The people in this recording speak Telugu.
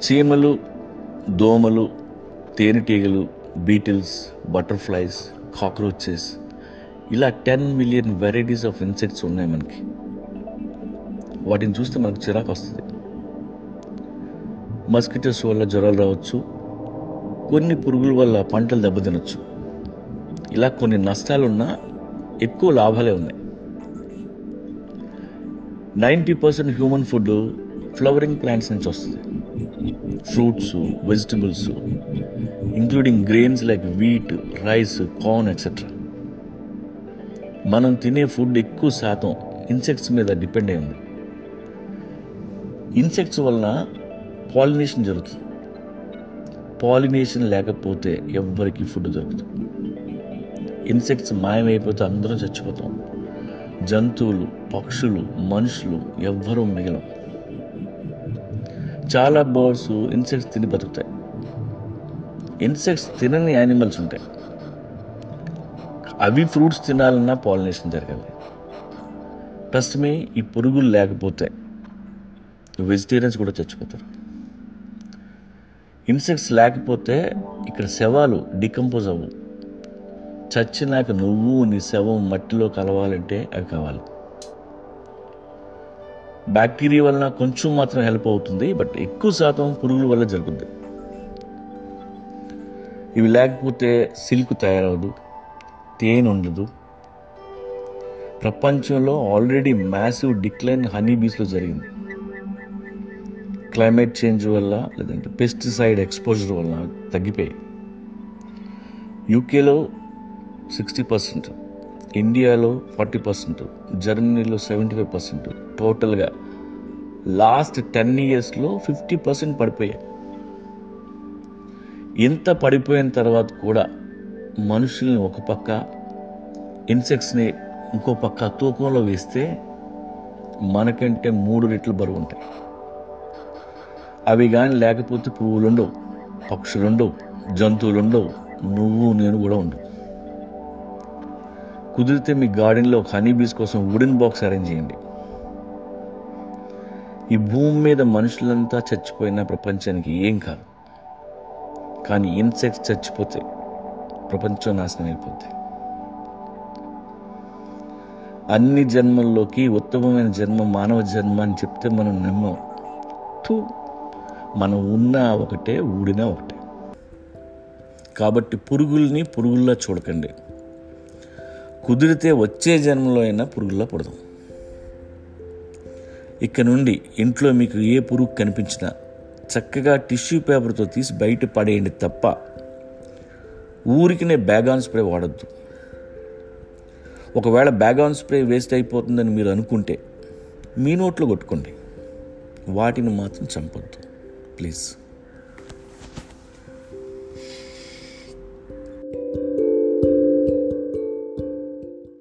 చీమలు, దోమలు, తేనెటీగలు, బీటిల్స్, బటర్ఫ్లైస్, కాక్రోచెస్, ఇలా 10 మిలియన్ వెరైటీస్ ఆఫ్ ఇన్సెక్ట్స్ ఉన్నాయి మనకి. వాటిని చూస్తే మనకు చిరాకు వస్తుంది. మస్కిటోస్ వల్ల జ్వరాలు రావచ్చు, కొన్ని పురుగుల వల్ల పంటలు దెబ్బతినొచ్చు. ఇలా కొన్ని నష్టాలున్నా ఎక్కువ లాభాలే ఉన్నాయి. 90% హ్యూమన్ ఫుడ్ ఫ్లవరింగ్ ప్లాంట్స్ నుంచి వస్తుంది. Fruits, vegetables, including grains like wheat, rice, corn etcetera. మనం తినే ఫుడ్ ఎక్కువ శాతం ఇన్సెక్ట్స్ మీద డిపెండ్ అయి ఉంది. ఇన్సెక్ట్స్ వలన పాలినేషన్ జరుగుతుంది. పాలినేషన్ లేకపోతే ఎవ్వరికి ఫుడ్ దొరుకుతుంది. ఇన్సెక్ట్స్ మాయమైపోతే అందరం చచ్చిపోతాం. జంతువులు, పక్షులు, మనుషులు ఎవ్వరూ మిగలం. చాలా బర్డ్స్ ఇన్సెక్ట్స్ తిని బతుకుతాయి. ఇన్సెక్ట్స్ తినని యానిమల్స్ ఉంటాయి. అవి ఫ్రూట్స్ తినాలన్నా పాలినేషన్ జరగాలి. ట్రస్ట్ మీ, ఈ పురుగులు లేకపోతే వెజిటేరియన్స్ కూడా చచ్చిపోతారు. ఇన్సెక్ట్స్ లేకపోతే ఇక్కడ శవాలు డికంపోజ్ అవ్వవు. చచ్చినాక నువ్వు నీ శవం మట్టిలో కలవాలంటే అవి కావాలి. బ్యాక్టీరియా వలన కొంచెం మాత్రం హెల్ప్ అవుతుంది, బట్ ఎక్కువ శాతం పురుగుల వల్ల జరుగుతుంది. ఇవి లేకపోతే సిల్క్ తయారవదు, తేనె ఉండదు. ప్రపంచంలో ఆల్రెడీ మ్యాసివ్ డిక్లైన్ హనీ బీస్లో జరిగింది. క్లైమేట్ చేంజ్ వల్ల, లేదంటే పెస్టిసైడ్ ఎక్స్పోజర్ వల్ల తగ్గిపోయాయి. యూకేలో 60%, ఇండియాలో 40%, జర్మనీలో 75%, టోటల్గా లాస్ట్ 10 yearsలో 50% పడిపోయాయి. ఇంత పడిపోయిన తర్వాత కూడా మనుషుల్ని ఒక పక్క, ఇన్సెక్ట్స్ని ఇంకో పక్క తూకంలో వేస్తే మనకంటే 3 రెట్లు బరువు ఉంటాయి. అవి కానీ లేకపోతే పువ్వులుండవు, పక్షులుండవు, జంతువులుండవు, నువ్వు నేను కూడా ఉండవు. కుదిరితే మీ గార్డెన్లో ఒక హనీ బీస్ కోసం వుడెన్ బాక్స్ అరేంజ్ చేయండి. ఈ భూమి మీద మనుషులంతా చచ్చిపోయినా ప్రపంచానికి ఏం కాదు, కానీ ఇన్సెక్ట్స్ చచ్చిపోతే ప్రపంచం నాశనం అయిపోద్ది. అన్ని జన్మల్లోకి ఉత్తమమైన జన్మ మానవ జన్మ అని చెప్తే మనం నమ్మం. మనం ఉన్నా ఒకటే, ఊడినా ఒకటే. కాబట్టి పురుగుల్ని పురుగుల్లా చూడకండి. కుదిరితే వచ్చే జన్మలో అయినా పురుగుల్లా పుడదాం. ఇక నుండి ఇంట్లో మీకు ఏ పురుగు కనిపించినా చక్కగా టిష్యూ పేపర్తో తీసి బయట పడేయండి తప్ప ఊరికినే బ్యాగాన్ స్ప్రే వాడద్దు. ఒకవేళ బ్యాగాన్ స్ప్రే వేస్ట్ అయిపోతుందని మీరు అనుకుంటే మీ నోట్లో కొట్టుకోండి, వాటిని మాత్రం చంపొద్దు ప్లీజ్.